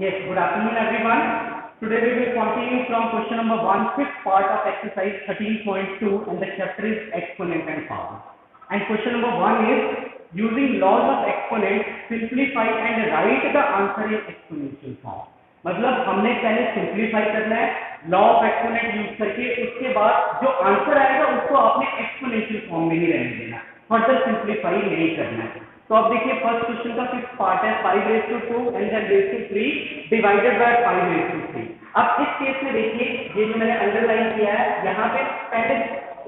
Yes, good afternoon everyone. Today we will continue from question number 1, fifth part of exercise 13.2 and the chapter is exponent and power. And question number 1 is using laws of exponent simplify and write the answer in exponential form. मतलब हमने पहले simplify करना है law of exponent use करके, उसके बाद जो answer आएगा उसको आपने एक्सपोनेंशियल फॉर्म में ही रहने देना, फर्दर सिंप्लीफाई नहीं करना है। तो अब देखिए फर्स्ट क्वेश्चन का फिफ्थ पार्ट है 5 and then raised to 3 divided by 5 raised to 3। अब इस केस में देखिए ये जो मैंने अंडरलाइन किया है यहाँ पे पहले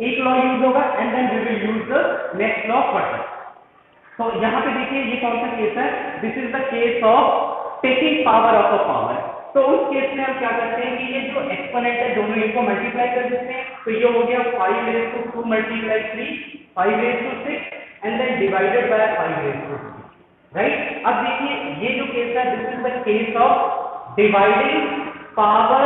एक लॉ यूज होगा and then we will use the next law further. तो यहाँ पे देखिए ये कौन सा केस है, this is the case of taking power of a power. तो उस केस में हम क्या करते हैं कि ये जो एक्सपोनेंट है दोनों इनको मल्टीप्लाई कर देते हैं, तो ये हो गया 5 raised to 2 multiply 3 5 raised to 6 and then divided by 5 raised to 3, right. अब देखिए ये जो केस है this is the case of dividing power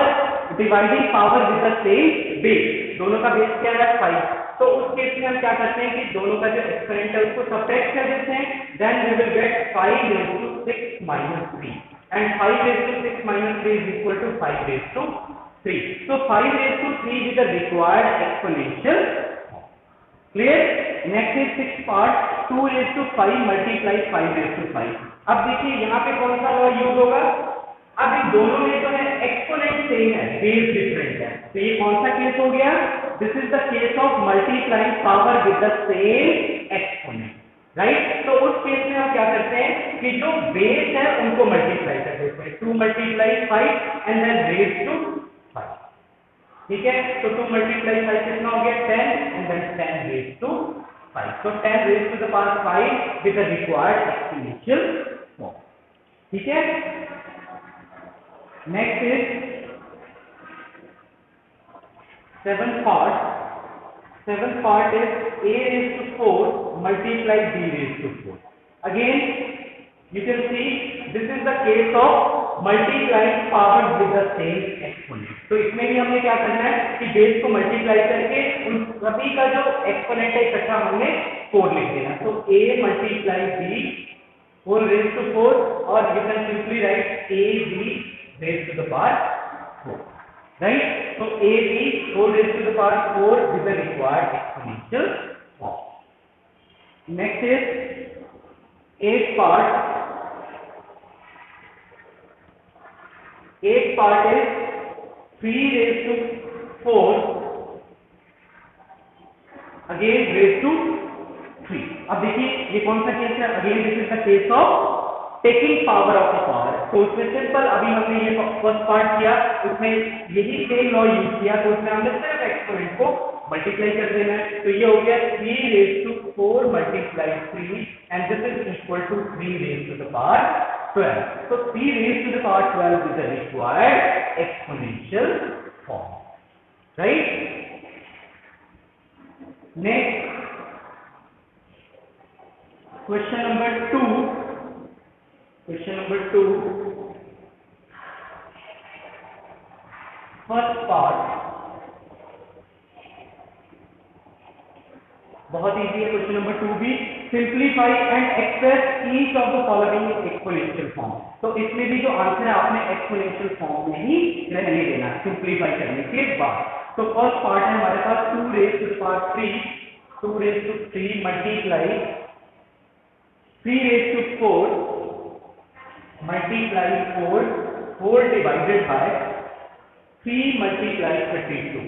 with the same base. दोनों का बेस क्या है 5, तो उस केस में हम क्या करते हैं कि दोनों का जो एक्सपोनेंट है उसको सब्ट्रैक्ट कर देते हैं, then we will get 5 raised to 6 minus 3 and 5 raised to 6 minus 3 is equal to 5 raised to 3. So 5 raised to 3 is the required exponential. Clear? Next is sixth part 2 raised to 5 multiply 5 raised to 5। अब देखिए यहाँ पे कौन सा law use होगा, अब इन दोनों में तो है एक्सपोनेंट सेम है बेस डिफरेंट है, तो ये कौन सा केस हो गया, this is the case of multiplying power with the same exponent, right. तो उस केस में हम क्या करते हैं कि जो बेस है उनको मल्टीप्लाई कर देते हैं, 2 multiply 5 and then raised to 5, ठीक है। तो 2 multiply 5 कितना हो गया 10 and then 10 raised to 5, so 10 raised to the power 5 with the required exponential form, ठीक है। Next is seventh part is a raised to 4 multiply b raised to 4। Again you can see this is the case of multiplying power with the same exponent। तो इसमें भी हमने क्या करना है कि बेस को मल्टीप्लाई करके उन सभी का जो एक्सपोनेंट है इकट्ठा हमने 4 लिख देना, तो a multiply b 4 raised to 4 और you can simply write a b raised to the power 4, right। So a b 4 raised to the power 4 is the required exponential form। Next is eighth part is 3 raised to 4 again raised to 3। अब देखिए ये कौन सा case है, again this is the case of taking power of a power. तो उसमें simple अभी हमने ये फर्स्ट पार्ट किया, उसमें यही सेम लॉ यूज किया, तो उसमें हमने सिर्फ एक्सपोनेंट को मल्टीप्लाई कर देना है, तो ये हो गया 3 raised to 4 multiply 3 and this is equal to 3 raised to the power 12। so 3 raised to the power 12 is the required exponential form, right। Next question number 2 first part बहुत इजी है। क्वेश्चन नंबर 2 भी simplify and express each of the following exponential form. तो इसमें भी जो answer है आपने exponential form में ही रहने देना सिंप्लीफाई करने के बाद। तो फर्स्ट पार्ट है हमारे पास 2 raised to the power 3 multiply 3 raised to 4 multiply 4 divided by 3 multiply 32।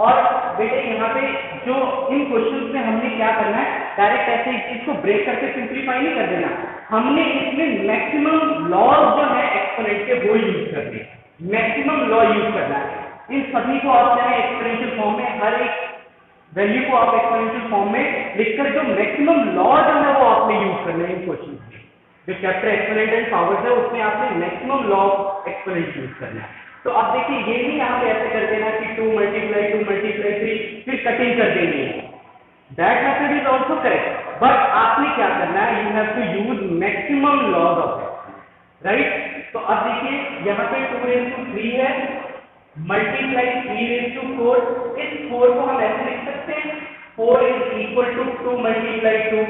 और बेटे यहाँ पे जो इन क्वेश्चंस में हमने क्या करना है, डायरेक्ट ऐसे इसको ब्रेक करके सिंप्लीफाई नहीं कर देना, हमने इसमें मैक्सिमम लॉज जो है एक्सपोनेंट के वो यूज करने, मैक्सिमम लॉ यूज करना है। इन सभी को आप चाहे एक्सपोनेंशियल फॉर्म में हर एक वैल्यू को आप एक्सपोनेंशियल फॉर्म में लिखकर जो मैक्सिमम लॉ जो है वो आपने यूज करना है। इन क्वेश्चन में जो चैप्टर एक्सपोनेंट एंड पावर्स है उसमें आपने maximum law of exponent use करना है। तो अब देखिए ये भी यहाँ पे ऐसे कर देना कि 2 multiply 3 फिर कटिंग कर देनी है, that method is also correct, but आपने क्या करना है, you have to use maximum laws of exponent, right. तो अब देखिए यहाँ पे 2 raised to 3 है मल्टीप्लाई 3 raised to 4, इस 4 को हम ऐसे लिख सकते हैं 4 is equal to 2 multiply 2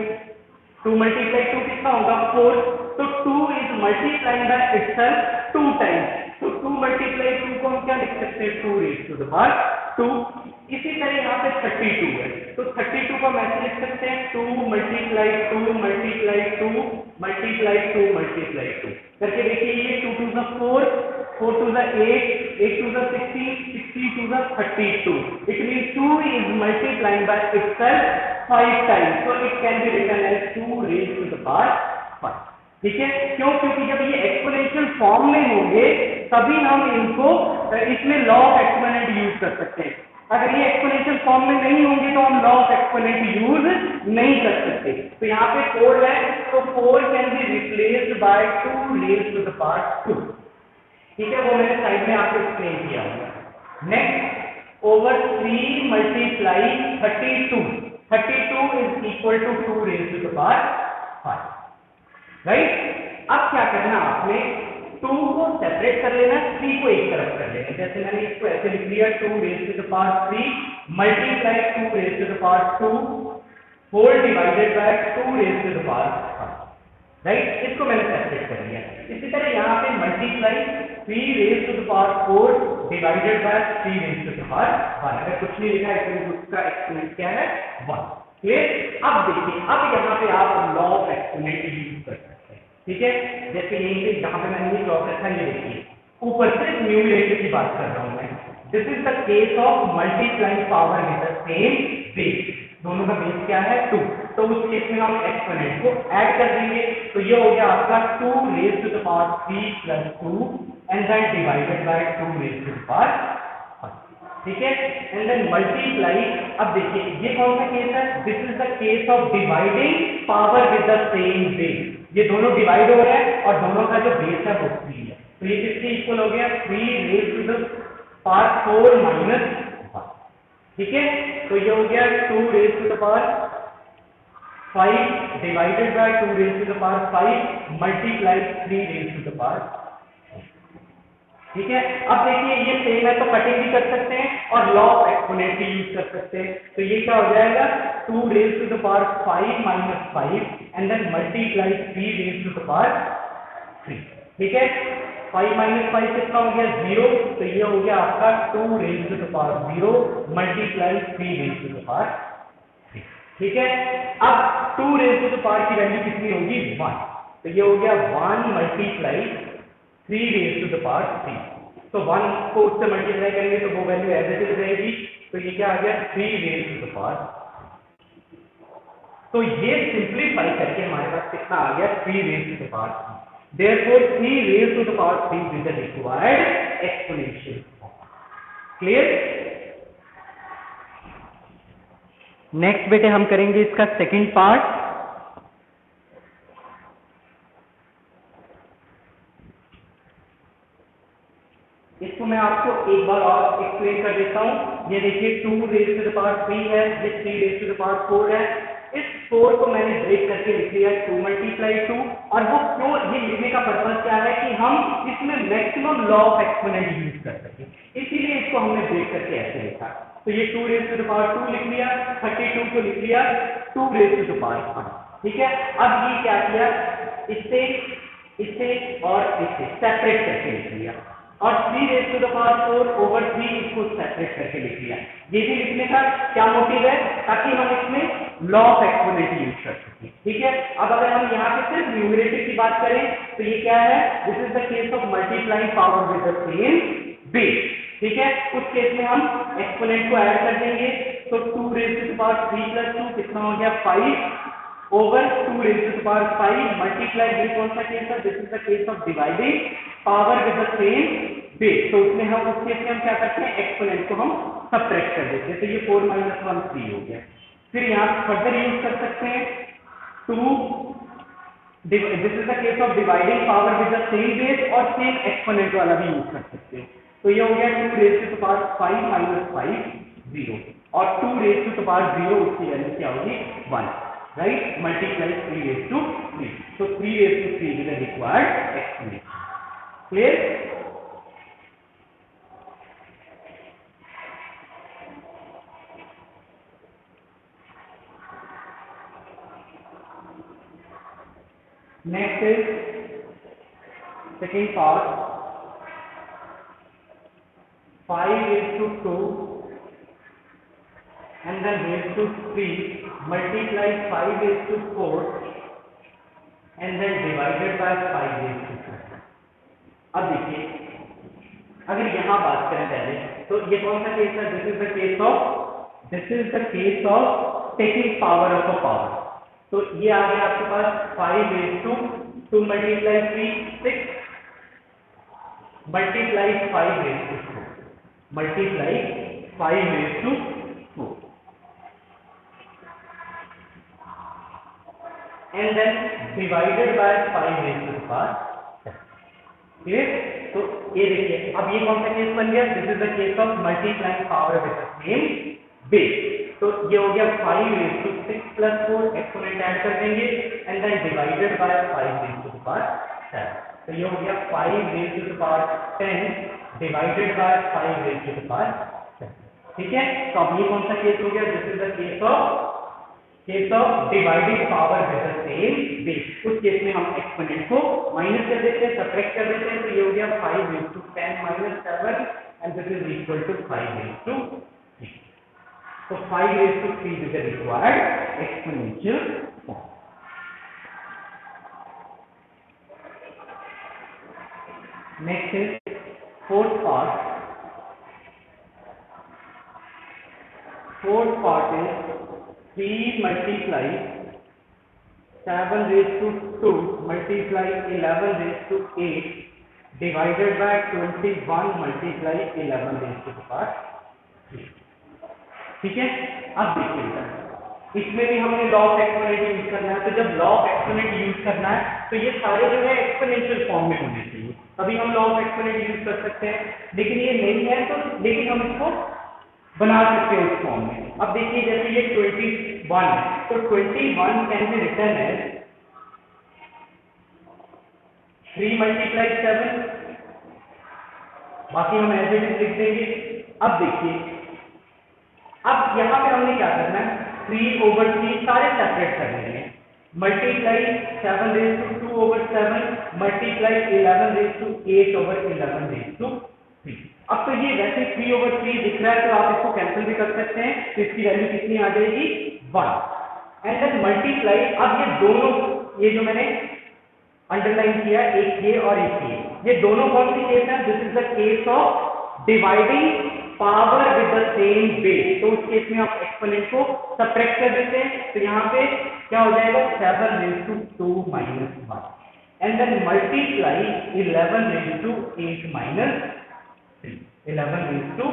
2 multiply 2 कितना होगा 4, तो 2 is multiplying by itself 2 times, तो 2 मल्टीप्लाई 2 को हम क्या लिख सकते हैं 2 रेज़ टू द पावर 2। इसी तरह यहाँ पे 32 है, तो 32 को हम ऐसे लिख सकते हैं 2 मल्टीप्लाई 2 मल्टीप्लाई 2 मल्टीप्लाई 2 मल्टीप्लाई 2 करके देखिए, ये 2 to the 4, 4 to the 8, 8 to the 16, 16 to the 32। It means 2 is multiplying by itself 5 times, so it can be written as 2 raised to the power 5। ठीक है, क्यों? क्योंकि जब ये एक्सपोनेंशियल फॉर्म में होंगे तभी हम इनको इसमें लॉ ऑफ एक्सपोनेंट यूज कर सकते हैं। अगर ये एक्सपोनेंशियल फॉर्म में नहीं होंगे तो हम लॉ ऑफ एक्सपोनेंट यूज नहीं कर सकते। तो यहाँ पे 4 है, तो 4 can be replaced by 2 raised to the power 2। ठीक है, वो मैंने साइड में आपको एक्सप्लेन किया होगा। Next, over 3 multiply 32, 32 is equal to 2 raised to the power 5, right. अब क्या करना आपने, 2 को सेपरेट कर लेना, 3 को एक तरफ कर लेना। जैसे मैंने इसको ऐसे लिख लिया 2 raised to the power 3 multiply 2 raised to the power 2 whole divided by 2 raised to the power 5, right. इसको मैंने सेपरेट कर लिया। इसी तरह यहाँ पे multiply 3 raised to the power 4 divided by 3 raised to the power 1। अगर कुछ नहीं लिखा है तो उसका एक्सपोनेंट क्या है 1। क्लियर? अब देखिए, अब यहाँ पे आप लॉ ऑफ एक्सपोनेंट यूज कर सकते हैं। ठीक है, जैसे यहीं पे जहां पे मैंने ये लॉ रखा है, ये देखिए ऊपर से न्यूमरेटर की बात कर रहा हूं मैं। This is the case of multiplying power with the same base. दोनों का बेस क्या है 2, तो उस केस में हम एक्सपोनेंट को ऐड कर देंगे, तो ये हो गया आपका 2 raised to the power 3 plus 2 and then divided by 2 raised to the power 5। ठीक है, एंड देन मल्टीप्लाई। अब देखिए ये कौन सा केस है, this is the case of dividing power with the same base. ये दोनों डिवाइड हो रहे हैं और दोनों का जो बेस है वो 3 है, तो ये किसके इक्वल हो गया 3 raised to the power 4 minus 1। ठीक है, तो ये हो गया 2 raised to the power 5 divided by 2 raised to the power 5 multiply 3 raised to the power. ठीक है, अब देखिए ये सेम है तो कटिंग भी कर सकते हैं और लॉ ऑफ एक्सपोनेंट भी यूज कर सकते हैं। तो ये क्या हो जाएगा 2 raised to the power 5 minus 5 and then multiply 3 raised to the power 3। ठीक है, 5 माइनस 5 कितना हो गया 0, तो ये हो गया आपका 2 raised to the power 0 multiply 3 raised to the power 3। ठीक है, अब 2 रेज़्ड टू द पावर की वैल्यू कितनी होगी 1, तो ये हो गया 1 multiply 3 raised to the power 3। तो 1 को उससे मल्टीप्लाई करेंगे तो वो वैल्यू एज इट इज रहेगी, तो ये क्या आ गया 3 रेज़्ड टू द पावर। तो ये सिंपलीफाई करके हमारे पास कितना आ गया 3 raised to the power 3। Therefore 3 raised to the power 3 is the required exponential form. Clear? Next बेटे हम करेंगे इसका सेकंड पार्ट। इसको मैं आपको एक बार और एक्सप्लेन कर देता हूं। ये देखिए 2 रेज़्ड टू द पावर 3 है, ये 3 रेज़्ड टू द पावर 4 है। इस 4 को मैंने ब्रेक करके लिख लिया 2 मल्टीप्लाई 2, और वो क्यों ये लिखने का पर्पस क्या है कि हम इसमें maximum law of exponent use कर सकें, इसीलिए इसको हमने ब्रेक करके ऐसे लिखा। तो ये 2 रेज़्ड टू द पावर 2 लिख लिया, 32 को लिख लिया 2 रेज़्ड टू द पावर 1। ठीक है, अब ये क्या किया, इससे और इससे सेपरेट करके लिख लिया, और 3 raised to the power 4 over 3 इसको सेपरेट करके लिख लिया। ये भी लिखने का क्या मोटिव है, ताकि हम इसमें लॉ ऑफ एक्सपोनेंट यूज कर सकें। ठीक है, अब अगर हम यहाँ पे सिर्फ न्यूमरेटर की बात करें तो ये क्या है, this is the case of multiplying power with the same base. ठीक है, उस केस में हम एक्सपोनेंट को ऐड कर देंगे, तो 2 raised to the power 3 plus 2 कितना हो गया 5 over 2 raised to the power 5 multiply, ये कौन सा केस है, this is the case of dividing power with the same base. तो उसमें हम उस केस में हम क्या करते हैं, एक्सपोनेंट को हम सबट्रैक्ट कर देते हैं, तो ये 4 माइनस 1 3 हो गया। फिर यहाँ फर्दर यूज कर सकते हैं 2, this is the case of dividing power with the same base, और सेम एक्सपोनेंट वाला भी यूज कर सकते हैं। तो ये हो गया 2 raised to the power 5 minus 5 0, और 2 रेज़्ड टू द पावर 0 उसकी वैल्यू क्या होगी 1, राइट, मल्टीप्लाई 3 रेज़्ड टू 3, तो 3 raised to 3 is the required exponent. Clear? Next is second part 5 raised to 2 and then raised to 3 multiply 5 raised to 4 and then divided by 5 raised to 2. अब देखिए अगर यहाँ बात करें पहले तो ये कौन सा केस है? This is the case of taking power of a power. तो ये आ गया आपके पास 5 raised to 2 multiply 3 6 multiply 5 raised to 4 multiply 5 raised to 4 and then divided by 5 raised to the power 7. Clear? तो ये देखिए अब ये कौन सा केस बन गया? This is the case of multiplying power with the same base. तो ये हो गया 5 raised to 6 plus 4 exponent add कर देंगे and then divided by 5 raised to the power 7. तो ये हो गया 5 raised to the power 10 divided by 5 raised to the power 7. ठीक है? तो अब ये कौन सा केस हो गया? This is the case of dividing power with the same base. उस केस में हम एक्सपोनेंट को माइनस कर देते हैं, सब्ट्रैक्ट कर देते हैं. तो ये हो गया 5 raised to 10 minus 7 and this is equal to 5 raised to 3. So 5 raised to 3 is the required exponential form. Next is fourth part. Fourth part is 3 multiply 7 raised to 2 multiply 11 raised to 8 divided by 21 multiply 11 raised to the power 3. ठीक है? अब देखिएगा इसमें भी हमने law of exponent use करना है. तो जब लॉ ऑफ एक्सपोनेंट यूज करना है तो ये सारे जो है एक्सपोनेंशियल फॉर्म में होने चाहिए, तभी हम लॉ ऑफ एक्सपोनेंट यूज कर सकते हैं. लेकिन ये नहीं है तो लेकिन हम इसको बना सकते हैं उस फॉर्म में. अब देखिए जैसे ये 21 है तो 21 can be written as 3 multiply 7. बाकी हम एज इट इज लिख देंगे. अब देखिए अब यहाँ पे हमने क्या करना है? 3/3 सारे सेपरेट कर लेंगे. Multiply 7 raised to 2/7 multiply 11 raised to 8/11 raised to 3. अब तो ये वैसे 3/3 दिख रहा है तो आप इसको कैंसिल भी कर सकते हैं. तो इसकी वैल्यू कितनी आ जाएगी? 1. And then multiply. अब ये दोनों ये जो मैंने अंडरलाइन किया एक ये और एक ये दोनों कौन सी केस है? This is the case of dividing power with the same base. तो उस केस में आप एक्सपोनेंट को सब्ट्रैक्ट कर देते हैं. तो यहाँ पे क्या हो जाएगा? 7 raised to 2 minus 1 and then multiply 11 raised to 8 minus 3. 11 raised to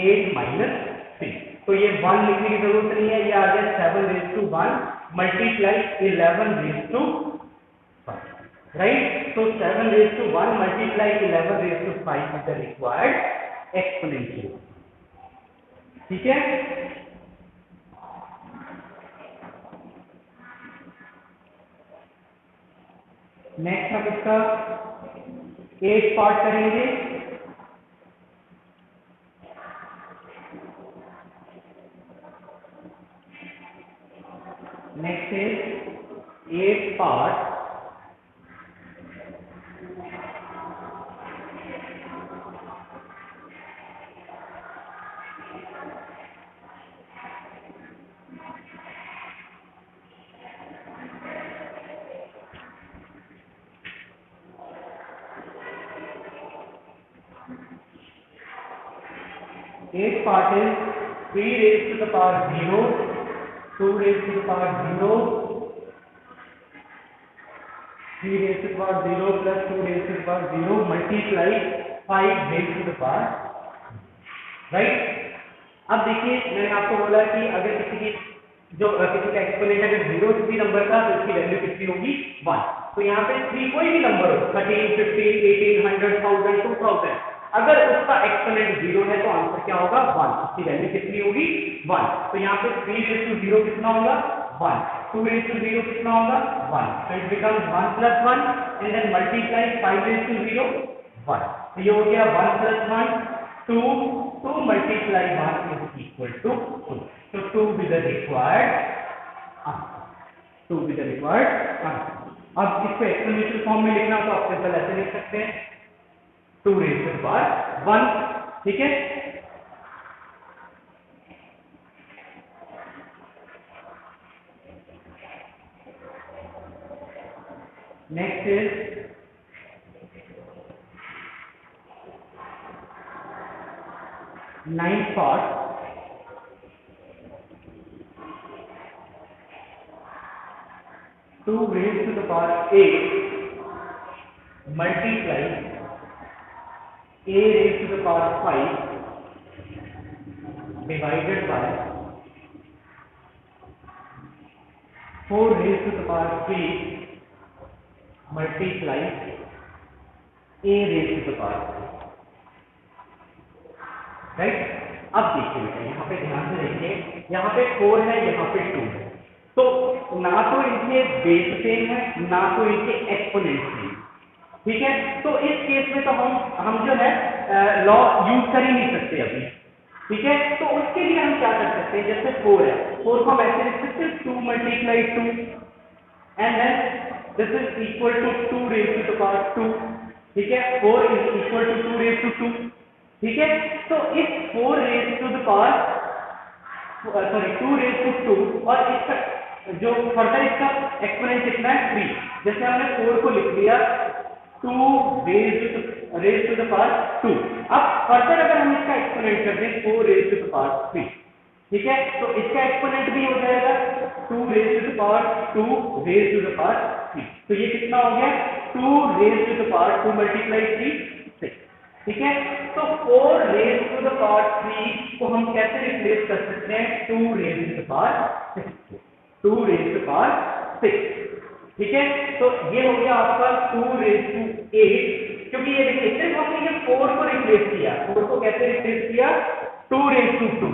8 minus 3. तो ये 1 लिखने की जरूरत नहीं है. ये आ गया 7 raised to 1 multiply 11 raised to 5. Right? तो 7 raised to 1 multiply 11 raised to 5 is the required exponential. ठीक है? नेक्स्ट हम इसका 8 पार्ट करेंगे. Next is 8 part 8 part is 3 raised to the power 0, 2 raised to the power 0, 3 raised to the power 0 plus 2 raised to the power 0 multiply 5 raised to the power. Right? अब देखिए मैंने आपको बोला कि अगर किसी का एक्सपोनेंट अगर 0 किसी नंबर का तो उसकी वैल्यू कितनी होगी? 1. तो यहाँ पे 3 कोई भी नंबर हो 13, 15, 18, 100, 1000, 2000 अगर उसका एक्सपोनेंट 0 है तो आंसर क्या होगा? 1. उसकी वैल्यू कितनी होगी? 1. तो यहाँ पे 3 raised to 0 कितना होगा? 1. 2 raised to 0 कितना होगा? 1. So it becomes 1 plus 1 and then multiply 5 raised to 0 1. तो ये हो गया 1 plus 1 2 multiply 1 is equal to 2. So 2 be the required answer. 2 be the required answer. अब इसको एक्सपोनेंशियल फॉर्म में लिखना तो आप सिंपल ऐसे लिख सकते हैं 2 रेज़ टू द पावर 1, ठीक है। Next is 9th part 2 raised to the power 8 multiply a raised to the power 5 divided by 4 raised to the power 3 multiply a raised to the power 3, right. अब देखिए बेटा यहाँ पे ध्यान से देखिए, यहाँ पे 4 है, यहाँ पे 2 है, तो ना तो इनके बेस सेम है ना तो इनके एक्सपोनेंट सेम, ठीक है। तो इस केस में तो हम जो है लॉ यूज कर ही नहीं सकते अभी, ठीक है। तो उसके लिए हम क्या कर सकते हैं, जैसे 4 है, 4 को हम ऐसे लिख सकते हैं 2 multiply 2 and then this is equal to 2 raise to the power 2, ठीक है। 4 is equal to 2 raise to 2, ठीक है। तो इस 4 raise to the power 2 raise to 2 और इसका जो फर्दर इसका एक्सपोनेंट कितना है 3, जैसे हमने 4 को लिख दिया 2 रेज़ टू द पावर 2, अब फर्दर अगर हम इसका एक्सपोनेंट कर दें 4 रेज़ टू द पावर 3, ठीक है, तो इसका एक्सपोनेंट भी हो जाएगा 2 raise to the power 2 raise to the power 3, तो ये कितना हो गया 2 raise to the power 2 multiply 3 6, ठीक है। तो 4 रेज़ टू द पावर 3 को हम कैसे रिप्लेस कर सकते हैं 2 raise to the power 6, 2 raise to the power 6, ठीक है। तो ये हो गया आपका 2 रेज़ टू 8, क्योंकि ये देखिए सिर्फ हमने ये 4 को रिप्लेस किया, 4 को कैसे रिप्लेस किया 2 रेज़ टू 2,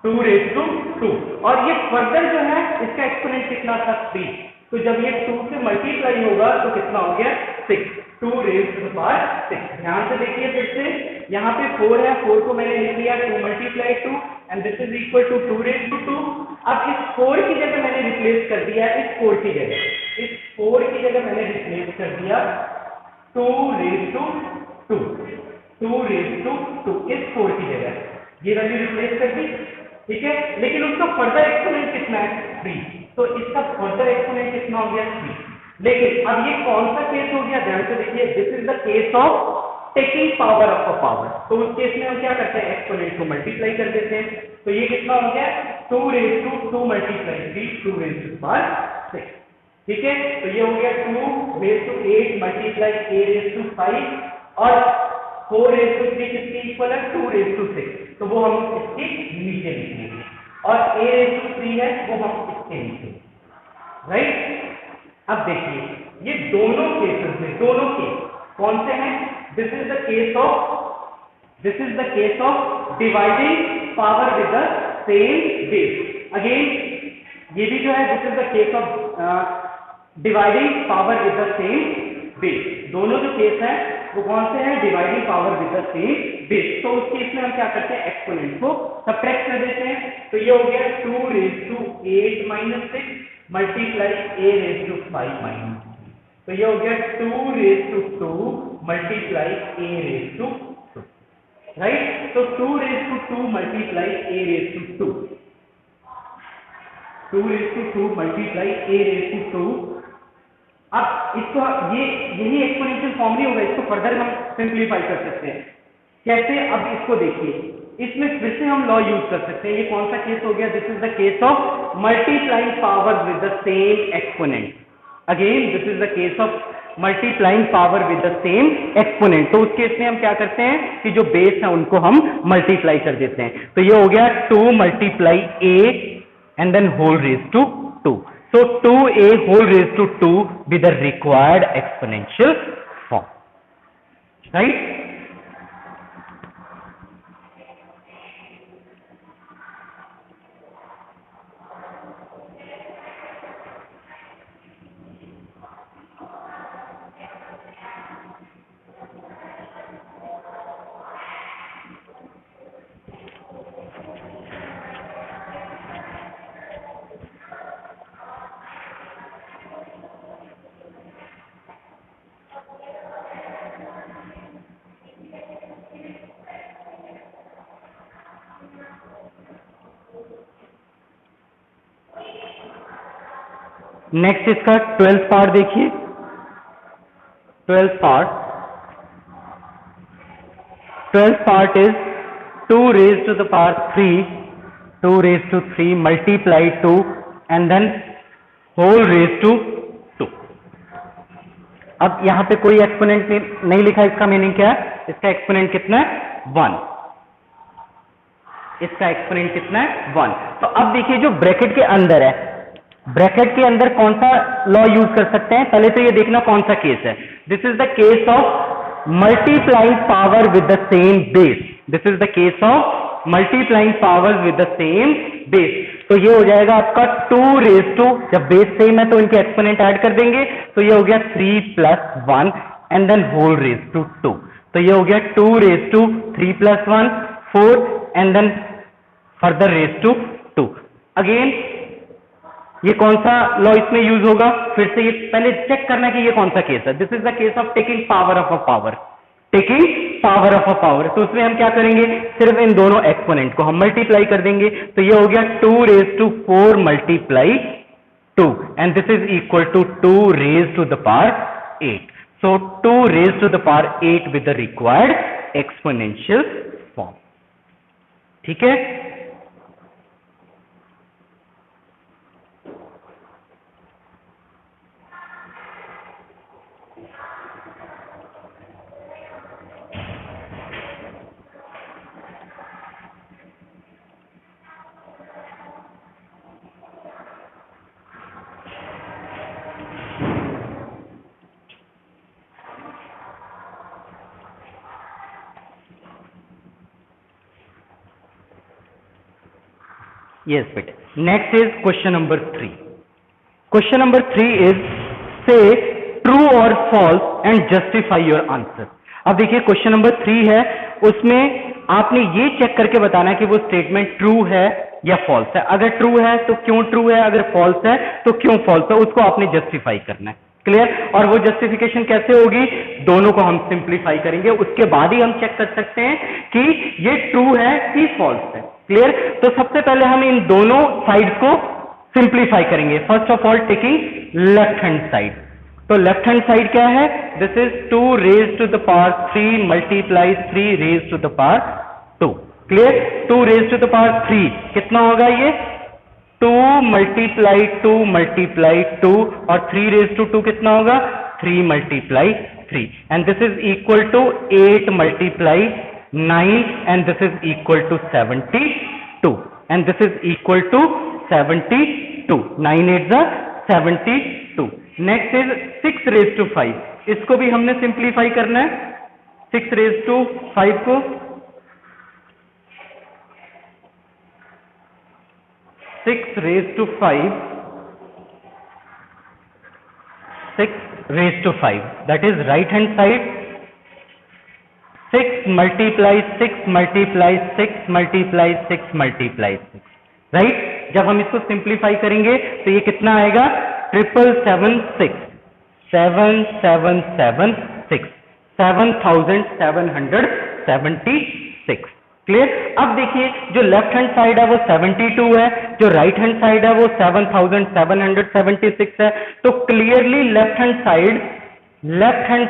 2 रेज़ टू 2, और ये फर्दर जो है इसका एक्सपोनेंट कितना था 3, तो जब ये 2 से मल्टीप्लाई होगा तो कितना हो गया 6, 2 रेज़ टू द पावर 6। ध्यान से देखिए फिर से, यहाँ पे 4 है, 4 को मैंने लिख लिया 2 multiply 2 and this is equal to 2 raise to 2। अब इस 4 की जगह मैंने रिप्लेस कर दिया इस 4 की जगह, इस 4 की जगह मैंने रिप्लेस कर दिया 2 रेज़ टू 2, 2 रेज़ टू 2 इस 4 की जगह ये वैल्यू रिप्लेस कर दी, ठीक है। लेकिन उसका फर्दर एक्सपोनेंट कितना है 3, तो इसका फर्दर एक्सपोनेंट कितना हो गया 3। लेकिन अब ये कौन सा केस हो गया, ध्यान से देखिए, this is the case of taking power of a power. तो उस केस में हम क्या करते हैं एक्सपोनेंट को मल्टीप्लाई कर देते हैं, तो ये कितना हो गया 2 raise to 2 multiply 3 2 raise to power 6, ठीक है। तो ये हो गया 2 raise to 8 multiply a raise to 5 और 4 रेज़ टू 3 किसके इक्वल है 2 रेज़ टू 6, तो वो हम इसके नीचे लिखेंगे, और a रेज़ टू 3 है वो हम इसके नीचे, राइट। अब देखिए ये दोनों केसेस में, दोनों केस कौन से हैं, this is the case of dividing power with the same base. Again ये भी जो है this is the case of dividing power with the same base. दोनों जो केस हैं वो कौन से हैं, dividing power with the same base. तो उस केस में हम क्या करते हैं एक्सपोनेंट को सबट्रैक्ट कर देते हैं, तो ये हो गया 2 raise to 8 minus 6 multiply a raise to 5 minus 3, तो ये हो गया 2 raise to 2 multiply a raise to 2, right. तो 2 raise to 2 multiply a raise to 2, 2 raise to 2 multiply a raise to 2। अब इसको यही एक्सपोनेंशियल फॉर्म नहीं होगा, इसको फर्दर हम सिंपलीफाई कर सकते हैं कैसे, अब इसको देखिए, इसमें फिर से हम लॉ यूज कर सकते हैं। ये कौन सा केस हो गया, this is the case of multiplying power with the same exponent. Again this is the case of multiplying power with the same exponent. तो उस केस में हम क्या करते हैं कि जो बेस है उनको हम मल्टीप्लाई कर देते हैं, तो ये हो गया 2 multiply a and then whole raise to 2, so 2a whole raised to 2 be the required exponential form, right? Next इसका 12th पार्ट देखिए, 12th part is 2 raised to the power 3, 2 raised to 3 multiply 2 and then whole raised to 2. अब यहां पे कोई exponent नहीं लिखा, इसका meaning क्या है? इसका एक्सपोनेंट कितना है? 1. इसका एक्सपोनेंट कितना है? 1. तो अब देखिए जो ब्रैकेट के अंदर है, ब्रैकेट के अंदर कौन सा लॉ यूज कर सकते हैं? पहले तो ये देखना कौन सा केस है. This is the case of multiplying power with the same base. This is the case of multiplying power with the same base. तो ये हो जाएगा आपका 2 raised to, जब बेस सेम है तो इनके एक्सपोनेंट ऐड कर देंगे, तो ये हो गया 3 + 1 and then whole raised to 2. तो ये हो गया 2 raised to 3 + 1 4 and then further raised to 2. Again ये कौन सा लॉ इसमें यूज होगा? फिर से ये पहले चेक करना कि ये कौन सा केस है. This is the case of taking power of a power, taking power of a power. तो उसमें हम क्या करेंगे? सिर्फ इन दोनों एक्सपोनेंट को हम मल्टीप्लाई कर देंगे. तो ये हो गया 2 raised to 4 multiply 2 and this is equal to 2 raised to the power 8. So 2 raised to the power 8 with the required exponential form. ठीक है? Yes, बेटे. Next is question number 3. Question number 3 is say true or false and justify your answer. अब देखिए question number 3 है, उसमें आपने ये check करके बताना है कि वो स्टेटमेंट ट्रू है या फॉल्स है. अगर ट्रू है तो क्यों ट्रू है, अगर फॉल्स है तो क्यों फॉल्स है, उसको आपने जस्टिफाई करना है. क्लियर? और वो जस्टिफिकेशन कैसे होगी? दोनों को हम सिंप्लीफाई करेंगे, उसके बाद ही हम चेक कर सकते हैं कि ये ट्रू है कि फॉल्स है. क्लियर? तो सबसे पहले हम इन दोनों साइड्स को सिंप्लीफाई करेंगे. First of all taking left hand side. तो लेफ्ट हैंड साइड क्या है? This is 2 raised to the power 3 multiply 3 raised to the power 2. Clear? 2 raised to the power 3 कितना होगा ये? 2 multiply 2 multiply 2 और 3 raised to 2 कितना होगा? 3 multiply 3 and this is equal to 8 multiply 9 and this is equal to 72 and this is equal to 72. 9 8 72. Next is 6 raised to 5. इसको भी हमने simplify करना है. 6 raised to 5 को 6 raised to 5 6 raised to 5 that is right hand side. 6 multiply 6 multiply 6 multiply 6 multiply 6. Right? जब हम इसको simplify करेंगे तो ये कितना आएगा? 777 7776 7776. क्लियर? अब देखिए जो लेफ्ट हैंड साइड है वो 72 है, जो राइट हैंड साइड है वो 7776 है. तो clearly left hand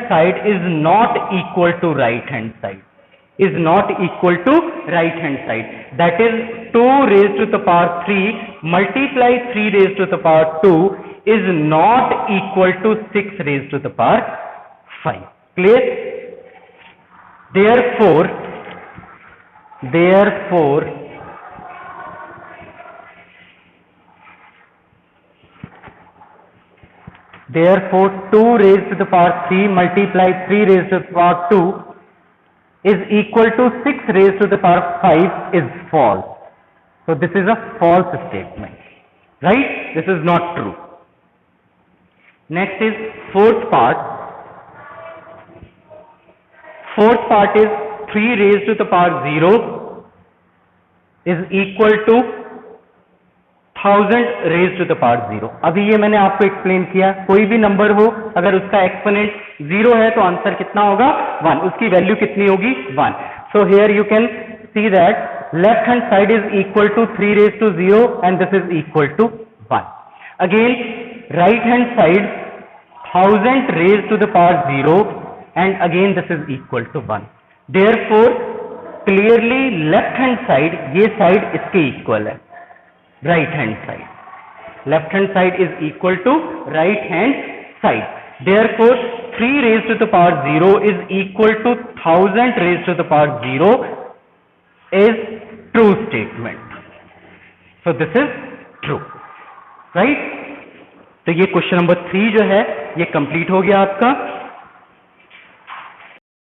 side is not equal to right hand side, is not equal to right hand side. That is 2 raised to the power 3 multiply 3 raised to the power 2 is not equal to 6 raised to the power 5. Clear? Therefore 2 raised to the power 3 multiply 3 raised to the power 2 is equal to 6 raised to the power 5 is false. So this is a false statement. Right? This is not true. Next is fourth part. Fourth part is 3 raised to the power 0 is equal to 1000 raised to the power 0. अभी ये मैंने आपको explain किया, कोई भी number हो अगर उसका एक्सपोनेंट 0 है तो आंसर कितना होगा? 1. उसकी वैल्यू कितनी होगी? 1. So here you can see that left hand side is equal to 3 raised to 0 and this is equal to 1. Again right hand side 1000 raised to the power 0 and again this is equal to 1. Therefore clearly left hand side, ये side इसके equal है, right hand side. Left hand side is equal to right hand side. Therefore 3 raised to the power 0 is equal to 1000 raised to the power 0 is true statement. So this is true, right? तो ये question number 3 जो है ये complete हो गया आपका.